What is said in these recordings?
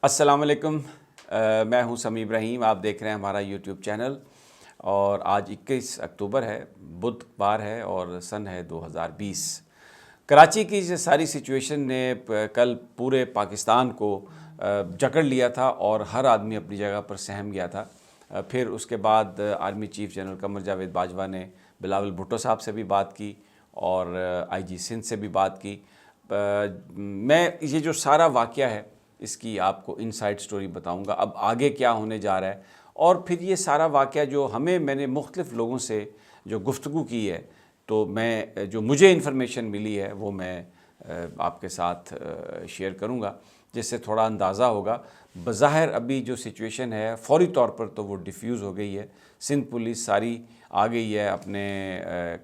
अस्सलाम वालेकुम। मैं हूं समी इब्राहिम। आप देख रहे हैं हमारा यूट्यूब चैनल। और आज 21 अक्टूबर है, बुधवार है और सन है 2020। कराची की जो सारी सिचुएशन ने कल पूरे पाकिस्तान को जकड़ लिया था और हर आदमी अपनी जगह पर सहम गया था। फिर उसके बाद army chief general Qamar Javed Bajwa ने बिलावल भुट्टो साहब से भी बात की और आईजी सिंध से भी बात की। मैं ये जो सारा वाक़या है इसकी आपको इनसाइड स्टोरी बताऊंगा, अब आगे क्या होने जा रहा है। और फिर ये सारा वाक़या जो मैंने मुख्तलिफ़ लोगों से जो गुफ्तगू की है, तो मैं जो मुझे इन्फॉर्मेशन मिली है वो मैं आपके साथ शेयर करूंगा, जिससे थोड़ा अंदाज़ा होगा। बज़ाहिर अभी जो सिचुएशन है फौरी तौर पर तो वो डिफ्यूज़ हो गई है। सिंध पुलिस सारी आ गई है अपने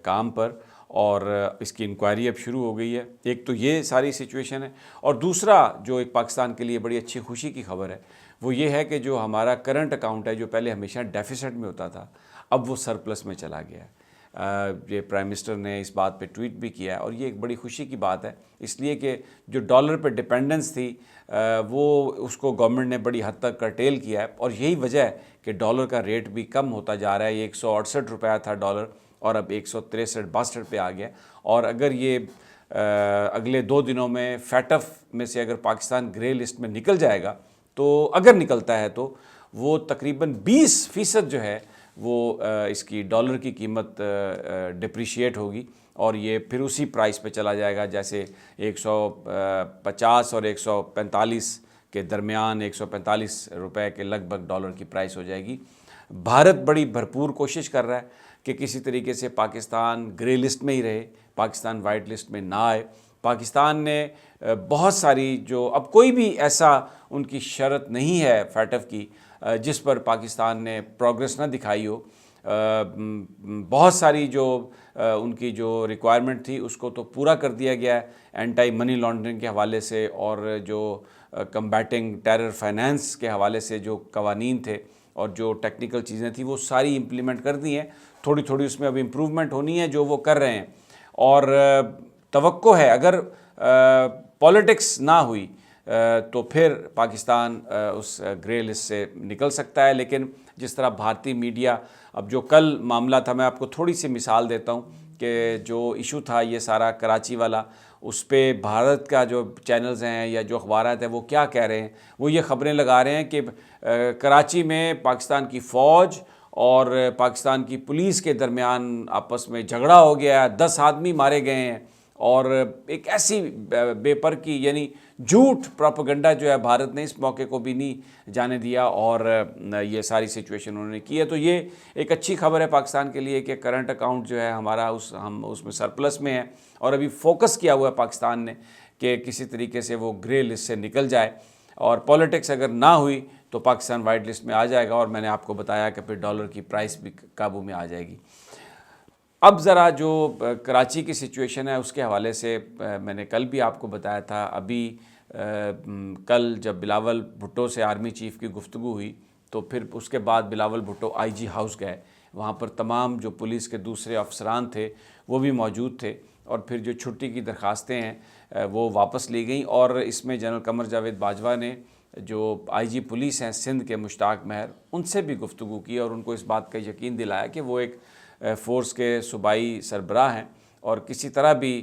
काम पर और इसकी इंक्वायरी अब शुरू हो गई है। एक तो ये सारी सिचुएशन है, और दूसरा जो एक पाकिस्तान के लिए बड़ी अच्छी खुशी की खबर है वो ये है कि जो हमारा करंट अकाउंट है, जो पहले हमेशा डेफिसिट में होता था, अब वो सरप्लस में चला गया है। ये प्राइम मिनिस्टर ने इस बात पे ट्वीट भी किया है और ये एक बड़ी खुशी की बात है, इसलिए कि जो डॉलर पे डिपेंडेंस थी वो उसको गवर्नमेंट ने बड़ी हद तक कर्टेल किया है। और यही वजह है कि डॉलर का रेट भी कम होता जा रहा है। ये 168 रुपया था डॉलर और अब 163-62 पे आ गया। और अगर ये अगले 2 दिनों में फैटफ में से अगर पाकिस्तान ग्रे लिस्ट में निकल जाएगा, तो अगर निकलता है तो वो तकरीबन 20% जो है वो इसकी डॉलर की कीमत डिप्रिशिएट होगी और ये फिर उसी प्राइस पे चला जाएगा, जैसे 150 और 145 के दरमियान 145 रुपए के लगभग डॉलर की प्राइस हो जाएगी। भारत बड़ी भरपूर कोशिश कर रहा है कि किसी तरीके से पाकिस्तान ग्रे लिस्ट में ही रहे, पाकिस्तान वाइट लिस्ट में ना आए। पाकिस्तान ने बहुत सारी जो अब कोई भी ऐसा उनकी शर्त नहीं है फैटफ की जिस पर पाकिस्तान ने प्रोग्रेस ना दिखाई हो। बहुत सारी जो उनकी जो रिक्वायरमेंट थी उसको तो पूरा कर दिया गया है एंटी मनी लॉन्ड्रिंग के हवाले से, और जो कम्बैटिंग टेरर फाइनेंस के हवाले से जो कवानीन थे और जो टेक्निकल चीज़ें थी वो सारी इम्प्लीमेंट कर दी हैं। थोड़ी थोड़ी उसमें अब इम्प्रूवमेंट होनी है जो वो कर रहे हैं। और तवक्को है अगर पॉलिटिक्स ना हुई तो फिर पाकिस्तान उस ग्रे लिस्ट से निकल सकता है। लेकिन जिस तरह भारतीय मीडिया, अब जो कल मामला था, मैं आपको थोड़ी सी मिसाल देता हूँ कि जो इशू था ये सारा कराची वाला, उस पर भारत का जो चैनल्स हैं या जो अखबारात हैं वो क्या कह रहे हैं, वो ये ख़बरें लगा रहे हैं कि कराची में पाकिस्तान की फ़ौज और पाकिस्तान की पुलिस के दरमियान आपस में झगड़ा हो गया, 10 आदमी मारे गए हैं। और एक ऐसी बेपर की यानी झूठ प्रोपेगेंडा जो है भारत ने इस मौके को भी नहीं जाने दिया और ये सारी सिचुएशन उन्होंने की है। तो ये एक अच्छी खबर है पाकिस्तान के लिए कि करंट अकाउंट जो है हमारा हम उसमें सरप्लस में है और अभी फोकस किया हुआ है पाकिस्तान ने कि किसी तरीके से वो ग्रे लिस्ट से निकल जाए। और पॉलिटिक्स अगर ना हुई तो पाकिस्तान वाइट लिस्ट में आ जाएगा और मैंने आपको बताया कि फिर डॉलर की प्राइस भी काबू में आ जाएगी। अब ज़रा जो कराची की सिचुएशन है उसके हवाले से मैंने कल भी आपको बताया था। अभी कल जब बिलावल भुट्टो से आर्मी चीफ़ की गुफ्तगू हुई तो फिर उसके बाद बिलावल भुट्टो आईजी हाउस गए। वहाँ पर तमाम जो पुलिस के दूसरे अफसरान थे वो भी मौजूद थे और फिर जो छुट्टी की दरख्वास्तें हैं वो वापस ली गई। और इसमें जनरल कमर जावेद बाजवा ने जो आईजी पुलिस हैं सिंध के मुश्ताक महर, उनसे भी गुफ्तगू की और उनको इस बात का यकीन दिलाया कि वो एक फ़ोर्स के सूबाई सरबराह हैं और किसी तरह भी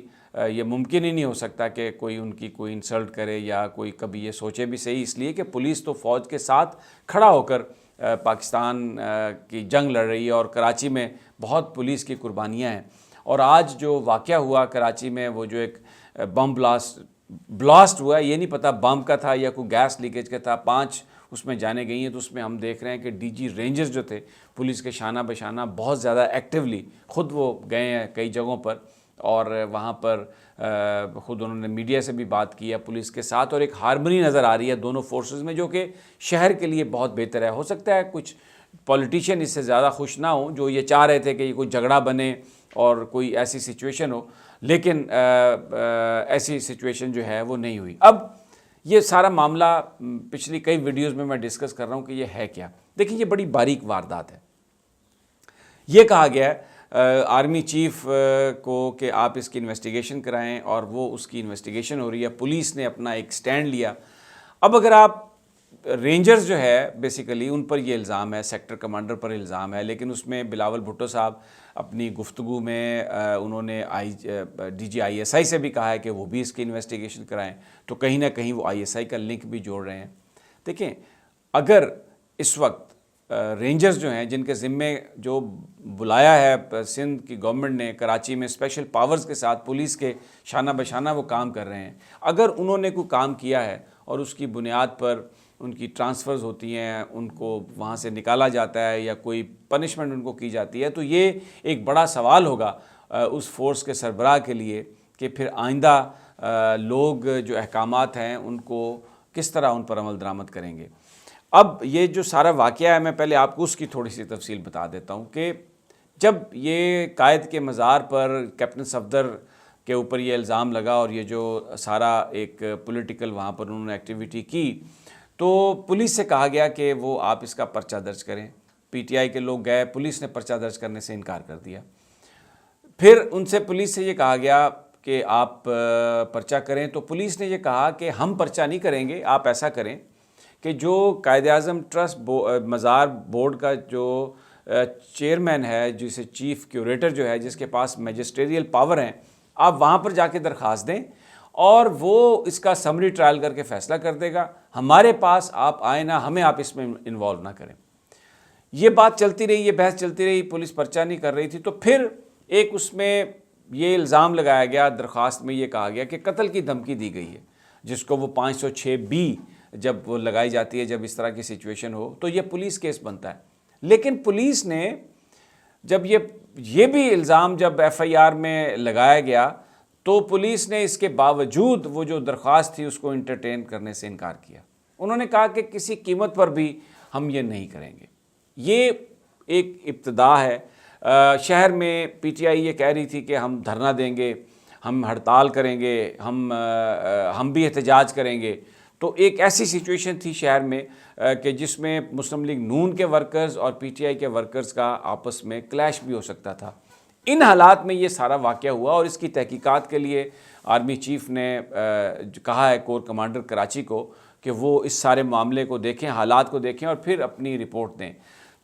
ये मुमकिन ही नहीं हो सकता कि कोई उनकी कोई इंसल्ट करे या कोई कभी ये सोचे भी सही, इसलिए कि पुलिस तो फ़ौज के साथ खड़ा होकर पाकिस्तान की जंग लड़ रही है और कराची में बहुत पुलिस की कुर्बानियाँ हैं। और आज जो वाक़या हुआ कराची में, वो जो एक बम ब्लास्ट हुआ, ये नहीं पता बम का था या कोई गैस लीकेज का था, 5 उसमें जाने गई हैं। तो उसमें हम देख रहे हैं कि डीजी रेंजर्स जो थे पुलिस के शाना बशाना बहुत ज़्यादा एक्टिवली खुद वो गए हैं कई जगहों पर और वहाँ पर ख़ुद उन्होंने मीडिया से भी बात की है पुलिस के साथ और एक हार्मनी नज़र आ रही है दोनों फोर्सेस में, जो कि शहर के लिए बहुत बेहतर है। हो सकता है कुछ पॉलिटिशियन इससे ज़्यादा खुश ना हो जो ये चाह रहे थे कि ये कोई झगड़ा बने और कोई ऐसी सिचुएशन हो, लेकिन ऐसी सिचुएशन जो है वो नहीं हुई। अब ये सारा मामला पिछली कई वीडियोस में मैं डिस्कस कर रहा हूँ कि ये है क्या। देखिए, ये बड़ी बारीक वारदात है। ये कहा गया है आर्मी चीफ को कि आप इसकी इन्वेस्टिगेशन कराएं और वो उसकी इन्वेस्टिगेशन हो रही है। पुलिस ने अपना एक स्टैंड लिया। अब अगर आप रेंजर्स जो है बेसिकली उन पर ये इल्ज़ाम है, सेक्टर कमांडर पर इल्ज़ाम है, लेकिन उसमें बिलावल भुट्टो साहब अपनी गुफ्तगू में उन्होंने DGISI से भी कहा है कि वो भी इसकी इन्वेस्टिगेशन कराएं, तो कहीं ना कहीं वो ISI का लिंक भी जोड़ रहे हैं। देखें, अगर इस वक्त रेंजर्स जो हैं जिनके ज़िम्मे जो बुलाया है सिंध की गवर्नमेंट ने कराची में स्पेशल पावर्स के साथ पुलिस के शाना बशाना वो काम कर रहे हैं, अगर उन्होंने कोई काम किया है और उसकी बुनियाद पर उनकी ट्रांसफ़र्स होती हैं, उनको वहाँ से निकाला जाता है या कोई पनिशमेंट उनको की जाती है, तो ये एक बड़ा सवाल होगा उस फोर्स के सरबराह के लिए कि फिर आइंदा लोग जो अहकामात हैं उनको किस तरह उन पर अमल दरामद करेंगे। अब ये जो सारा वाक़या है, मैं पहले आपको उसकी थोड़ी सी तफसील बता देता हूँ कि जब ये कायद के मज़ार पर कैप्टन सफदर के ऊपर ये इल्ज़ाम लगा और ये जो सारा एक पॉलिटिकल वहाँ पर उन्होंने एक्टिविटी की, तो पुलिस से कहा गया कि वो आप इसका पर्चा दर्ज करें। PTI के लोग गए, पुलिस ने पर्चा दर्ज करने से इनकार कर दिया। फिर उनसे पुलिस से ये कहा गया कि आप पर्चा करें, तो पुलिस ने ये कहा कि हम पर्चा नहीं करेंगे, आप ऐसा करें कि जो कायद-ए-आज़म ट्रस्ट मज़ार बोर्ड का जो चेयरमैन है, जिसे चीफ़ क्यूरेटर जो है, जिसके पास मैजिस्ट्रियल पावर हैं, आप वहाँ पर जाके दरख्वास्त दें और वो इसका समरी ट्रायल करके फ़ैसला कर देगा। हमारे पास आप आए ना, हमें आप इसमें इन्वॉल्व ना करें। ये बात चलती रही, ये बहस चलती रही, पुलिस पर्चा नहीं कर रही थी। तो फिर एक उसमें ये इल्ज़ाम लगाया गया, दरख्वास्त में ये कहा गया कि कत्ल की धमकी दी गई है, जिसको वो 506B जब वो लगाई जाती है, जब इस तरह की सिचुएशन हो, तो ये पुलिस केस बनता है। लेकिन पुलिस ने जब ये भी इल्ज़ाम जब FIR में लगाया गया, तो पुलिस ने इसके बावजूद वो जो दरख्वास्त थी उसको इंटरटेन करने से इनकार किया। उन्होंने कहा कि किसी कीमत पर भी हम ये नहीं करेंगे। ये एक इब्तिदा है। शहर में PTI ये कह रही थी कि हम धरना देंगे, हम हड़ताल करेंगे, हम भी एहतजाज करेंगे। तो एक ऐसी सिचुएशन थी शहर में कि जिसमें मुस्लिम लीग नून के वर्कर्स और PTI के वर्कर्स का आपस में क्लैश भी हो सकता था। इन हालात में ये सारा वाक़या हुआ और इसकी तहकीकात के लिए आर्मी चीफ़ ने कहा है कोर कमांडर कराची को कि वो इस सारे मामले को देखें, हालात को देखें और फिर अपनी रिपोर्ट दें।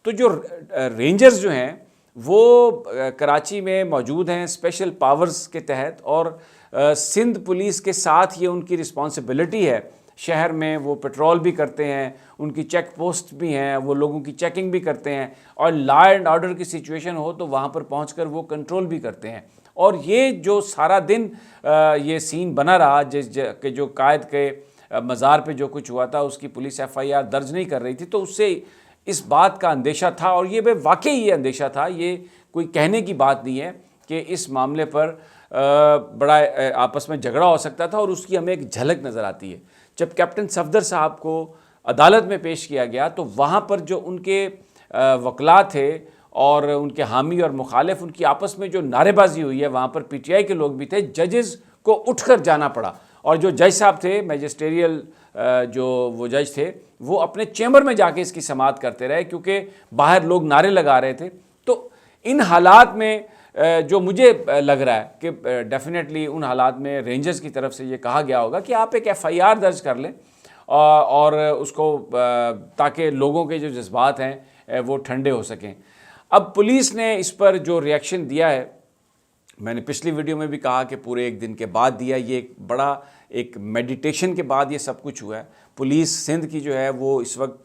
तो जो रेंजर्स जो हैं वो कराची में मौजूद हैं स्पेशल पावर्स के तहत, और सिंध पुलिस के साथ ये उनकी रिस्पॉन्सिबिलिटी है। शहर में वो पेट्रोल भी करते हैं, उनकी चेक पोस्ट भी हैं, वो लोगों की चेकिंग भी करते हैं, और लॉ एंड ऑर्डर की सिचुएशन हो तो वहाँ पर पहुँचकर वो कंट्रोल भी करते हैं। और ये जो सारा दिन ये सीन बना रहा कि जो कायद के मज़ार पे जो कुछ हुआ था उसकी पुलिस FIR दर्ज नहीं कर रही थी, तो उससे इस बात का अंदेशा था। और ये वाकई ये अंदेशा था, ये कोई कहने की बात नहीं है कि इस मामले पर बड़ा आपस में झगड़ा हो सकता था, और उसकी हमें एक झलक नज़र आती है। जब कैप्टन सफदर साहब को अदालत में पेश किया गया तो वहाँ पर जो उनके वकला थे और उनके हामी और मुखालिफ, उनकी आपस में जो नारेबाजी हुई है, वहाँ पर PTI के लोग भी थे। जजेस को उठकर जाना पड़ा, और जो जज साहब थे मैजिस्ट्रियल जो वो जज थे, वो अपने चैम्बर में जाके इसकी समाअत करते रहे क्योंकि बाहर लोग नारे लगा रहे थे। तो इन हालात में जो मुझे लग रहा है कि डेफिनेटली उन हालात में रेंजर्स की तरफ से ये कहा गया होगा कि आप एक FIR दर्ज कर लें और उसको, ताकि लोगों के जो जज्बात हैं वो ठंडे हो सकें। अब पुलिस ने इस पर जो रिएक्शन दिया है, मैंने पिछली वीडियो में भी कहा कि पूरे एक दिन के बाद दिया। ये एक बड़ा एक मेडिटेशन के बाद ये सब कुछ हुआ है। पुलिस सिंध की जो है वो इस वक्त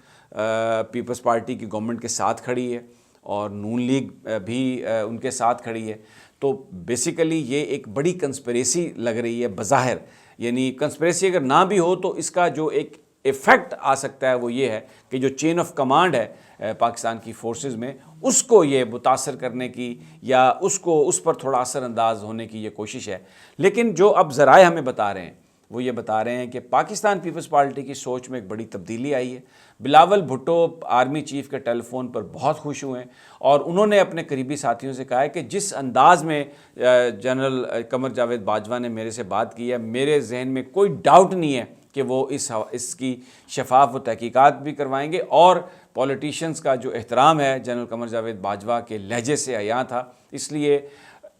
पीपल्स पार्टी की गवर्नमेंट के साथ खड़ी है और नून लीग भी उनके साथ खड़ी है। तो बेसिकली ये एक बड़ी कंस्पिरेसी लग रही है बज़ाहिर। यानी कंस्पिरेसी अगर ना भी हो तो इसका जो एक इफ़ेक्ट आ सकता है वो ये है कि जो चेन ऑफ कमांड है पाकिस्तान की फोर्सेस में, उसको ये मुतासर करने की या उसको उस पर थोड़ा असरअंदाज होने की ये कोशिश है। लेकिन जो अब ज़राए हमें बता रहे हैं वो ये बता रहे हैं कि पाकिस्तान पीपल्स पार्टी की सोच में एक बड़ी तब्दीली आई है। बिलावल भुट्टो आर्मी चीफ़ के टेलीफोन पर बहुत खुश हुए और उन्होंने अपने करीबी साथियों से कहा है कि जिस अंदाज़ में जनरल कमर जावेद बाजवा ने मेरे से बात की है, मेरे जहन में कोई डाउट नहीं है कि वो इसकी शफाफ व तहकीकात भी करवाएंगे। और पॉलिटिशियंस का जो एहतराम है जनरल कमर जावेद बाजवा के लहजे से आया था, इसलिए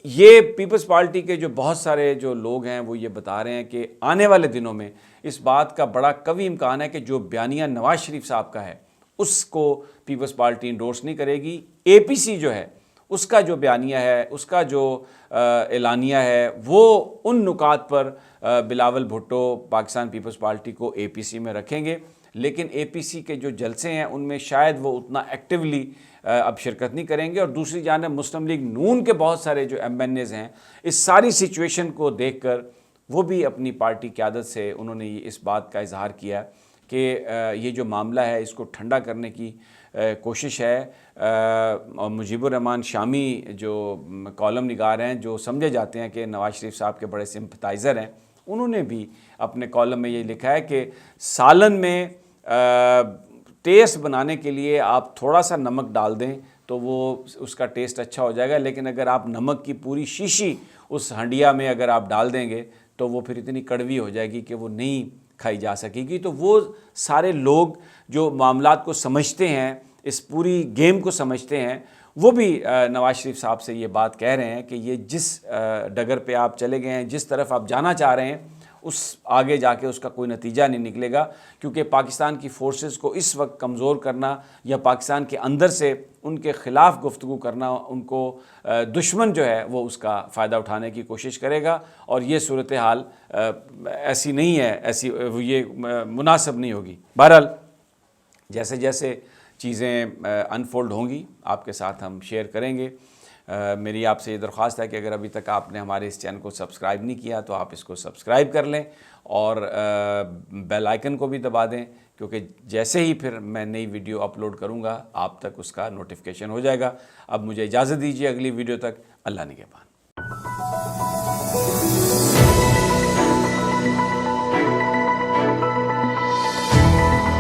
ये पीपल्स पार्टी के जो बहुत सारे जो लोग हैं वो ये बता रहे हैं कि आने वाले दिनों में इस बात का बड़ा कवी इम्कान है कि जो बयानिया नवाज शरीफ साहब का है उसको पीपल्स पार्टी इंडोर्स नहीं करेगी। एपीसी जो है उसका जो बयानिया है, उसका जो एलानिया है, वो उन नुकात पर बिलावल भुट्टो पाकिस्तान पीपल्स पार्टी को एपीसी में रखेंगे, लेकिन एपीसी के जो जलसे हैं उनमें शायद वो उतना एक्टिवली अब शिरकत नहीं करेंगे। और दूसरी जानिब मुस्लिम लीग नून के बहुत सारे जो MNAs हैं, इस सारी सिचुएशन को देखकर वो भी अपनी पार्टी क़यादत से उन्होंने इस बात का इजहार किया कि ये जो मामला है इसको ठंडा करने की कोशिश है। और मुजीबुर रहमान शामी जो कॉलम निगार हैं, जो समझे जाते हैं कि नवाज शरीफ साहब के बड़े सिंपथाइज़र हैं, उन्होंने भी अपने कॉलम में ये लिखा है कि सालन में टेस्ट बनाने के लिए आप थोड़ा सा नमक डाल दें तो वो उसका टेस्ट अच्छा हो जाएगा, लेकिन अगर आप नमक की पूरी शीशी उस हंडिया में अगर आप डाल देंगे तो वो फिर इतनी कड़वी हो जाएगी कि वो नहीं खाई जा सकेगी। तो वो सारे लोग जो मामलात को समझते हैं, इस पूरी गेम को समझते हैं, वो भी नवाज शरीफ साहब से ये बात कह रहे हैं कि ये जिस डगर पे आप चले गए हैं, जिस तरफ आप जाना चाह रहे हैं, उस आगे जाके उसका कोई नतीजा नहीं निकलेगा, क्योंकि पाकिस्तान की फ़ोर्सेस को इस वक्त कमज़ोर करना या पाकिस्तान के अंदर से उनके ख़िलाफ़ गुफ्तगू करना, उनको दुश्मन जो है वो उसका फ़ायदा उठाने की कोशिश करेगा। और ये सूरत हाल ऐसी नहीं है, ऐसी ये मुनासिब नहीं होगी। बहरहाल जैसे जैसे चीज़ें अनफोल्ड होंगी आपके साथ हम शेयर करेंगे। मेरी आपसे ये दरख्वास्त है कि अगर अभी तक आपने हमारे इस चैनल को सब्सक्राइब नहीं किया तो आप इसको सब्सक्राइब कर लें और बेल आइकन को भी दबा दें, क्योंकि जैसे ही फिर मैं नई वीडियो अपलोड करूँगा आप तक उसका नोटिफिकेशन हो जाएगा। अब मुझे इजाज़त दीजिए, अगली वीडियो तक अल्लाह निगहबान।